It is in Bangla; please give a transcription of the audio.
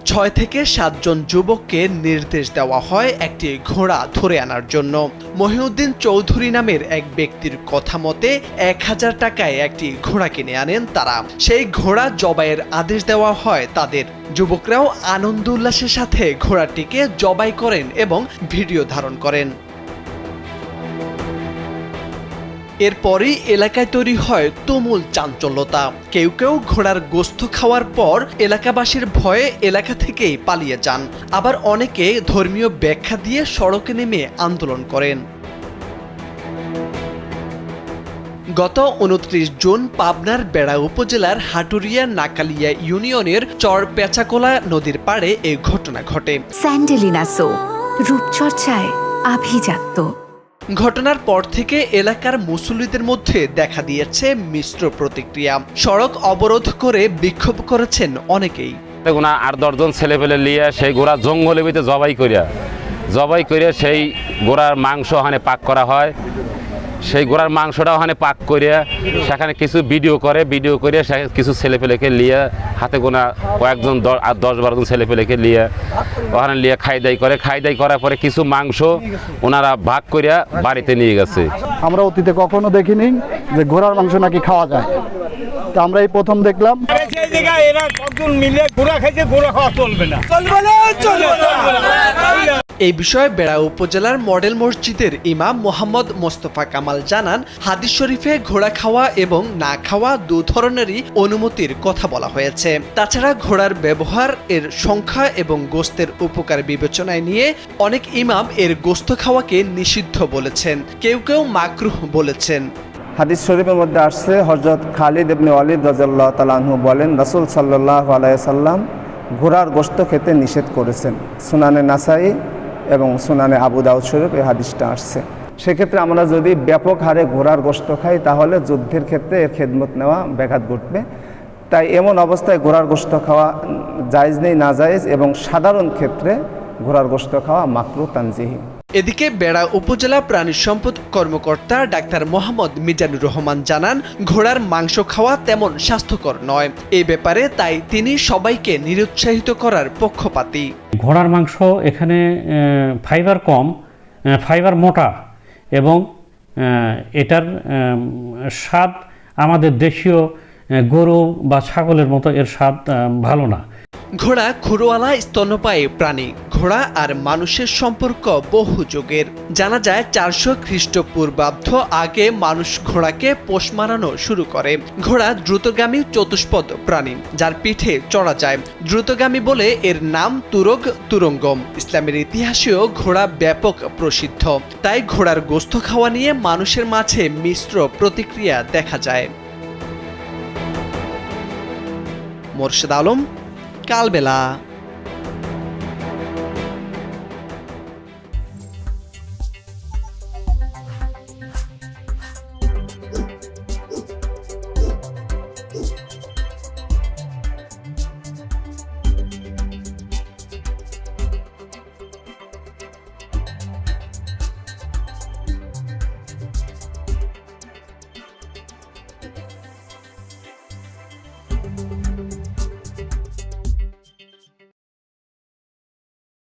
6 থেকে 7 জন যুবককে নির্দেশ দেওয়া হয় একটি ঘোড়া ধরে আনার জন্য। মহিউদ্দিন চৌধুরী নামের এক ব্যক্তির কথা মতে 1000 টাকায় একটি ঘোড়া কিনে আনেন তারা। সেই ঘোড়া জবাইয়ের আদেশ দেওয়া হয় তাদের। যুবকরাও আনন্দ উল্লাসের সাথে ঘোড়াটিকে জবাই করেন এবং ভিডিও ধারণ করেন। এরপরই এলাকায় তৈরি হয় তুমুল চাঞ্চল্যতা। কেউ কেউ ঘোড়ার গোশত খাওয়ার পর এলাকাবাসীর ভয়ে এলাকা থেকেই পালিয়ে যান, আবার অনেকে ধর্মীয় ব্যাখ্যা দিয়ে সড়কে নেমে আন্দোলন করেন। গত 29 জুন পাবনার বেড়া উপজেলার হাটুরিয়া নাকালিয়া ইউনিয়নের চর পেঁচাকোলা নদীর পাড়ে এই ঘটনা ঘটে। স্যান্ডেলিনা সো, রূপচর্চায় আভিজাত্য। ঘটনার পর থেকে এলাকার মুসল্লিদের মধ্যে দেখা দিয়েছে মিশ্র প্রতিক্রিয়া। সড়ক অবরোধ করে বিক্ষোভ করেছেন অনেকেই। 8-10 জন ছেলেপেলে লিয়ে সেই ঘোড়া জঙ্গলের ভিতরে জবাই করিয়া সেই ঘোড়ার মাংস ওখানে পাক করা হয়। সেই ঘোড়ার মাংসটা ওখানে পাক করিয়া সেখানে কিছু ভিডিও করে কিছু ছেলেপেলেকে লিয়ে হাতে গোনা কয়েকজন 10-12 জন ছেলেপেলেকে লিয়ে ওখানে লিয়ে খাই দাই করার পরে কিছু মাংস ওনারা ভাগ করিয়া বাড়িতে নিয়ে গেছে। আমরা অতীতে কখনো দেখিনি যে ঘোড়ার মাংস নাকি খাওয়া যায়, তো আমরা এই প্রথম দেখলাম। এই বিষয়ে বেড়া উপজেলার মডেল মসজিদের ইমাম মোহাম্মদ মোস্তফা কামাল জানান, হাদিস শরীফে ঘোড়া খাওয়া এবং না খাওয়া দু ধরনেরই অনুমতির কথা বলা হয়েছে। তাছাড়া ঘোড়ার ব্যবহার, এর সংখ্যা এবং গোশতের উপকার বিবেচনায় নিয়ে অনেক ইমাম এর গোশত খাওয়াকে নিষিদ্ধ বলেছেন, কেউ কেউ মাকরুহ বলেছেন। হাদিস শরীফের মধ্যে আসছে, হযরত খালিদ ইবনে ওয়ালিদ রাদিয়াল্লাহু তাআলা আনহু বলেন, রাসূল সাল্লাল্লাহু আলাইহি সাল্লাম ঘোড়ার গোশত খেতে নিষেধ করেছেন। সুনানে নাসাই এবং সুনানে আবু দাউদ শরীফ এই হাদিসটা আসছে। সেক্ষেত্রে আমরা যদি ব্যাপক হারে ঘোড়ার গোশত খাই তাহলে যুদ্ধের ক্ষেত্রে এর খেদমত নেওয়া ব্যাঘাত ঘটবে। তাই এমন অবস্থায় ঘোড়ার গোশত খাওয়া জায়েজ নেই, নাজায়েজ, এবং সাধারণ ক্ষেত্রে ঘোড়ার গোশত খাওয়া মাকরুহ তানজিহি। এদিকে বেড়া উপজেলা প্রাণী সম্পদ কর্মকর্তা ডাক্তার মোহাম্মদ মিজানুর রহমান জানান, ঘোড়ার মাংস খাওয়া তেমন স্বাস্থ্যকর নয়। এই ব্যাপারে তাই তিনি সবাইকে নিরুৎসাহিত করার পক্ষপাতী। ঘোড়ার মাংস এখানে ফাইবার কম, ফাইবার মোটা, এবং এটার স্বাদ আমাদের দেশীয় গরু বা ছাগলের মতো এর স্বাদ ভালো না। ঘোড়া খুরওয়ালা স্তন্যপায়ী প্রাণী। ঘোড়া আর মানুষের সম্পর্ক বহু যুগের। জানা যায় 400 খ্রিস্টপূর্বাব্দ আগে মানুষ ঘোড়াকে পোষ মানানো শুরু করে। ঘোড়া দ্রুতগামী চতুষ্পদ প্রাণী, যার পিঠে চড়া যায়। দ্রুতগামী বলে এর নাম তুরঙ্গম। ইসলামের ইতিহাসেও ঘোড়া ব্যাপক প্রসিদ্ধ। তাই ঘোড়ার গোশত খাওয়া নিয়ে মানুষের মাঝে মিশ্র প্রতিক্রিয়া দেখা যায়। মোরশেদ আলম, কালবেলা।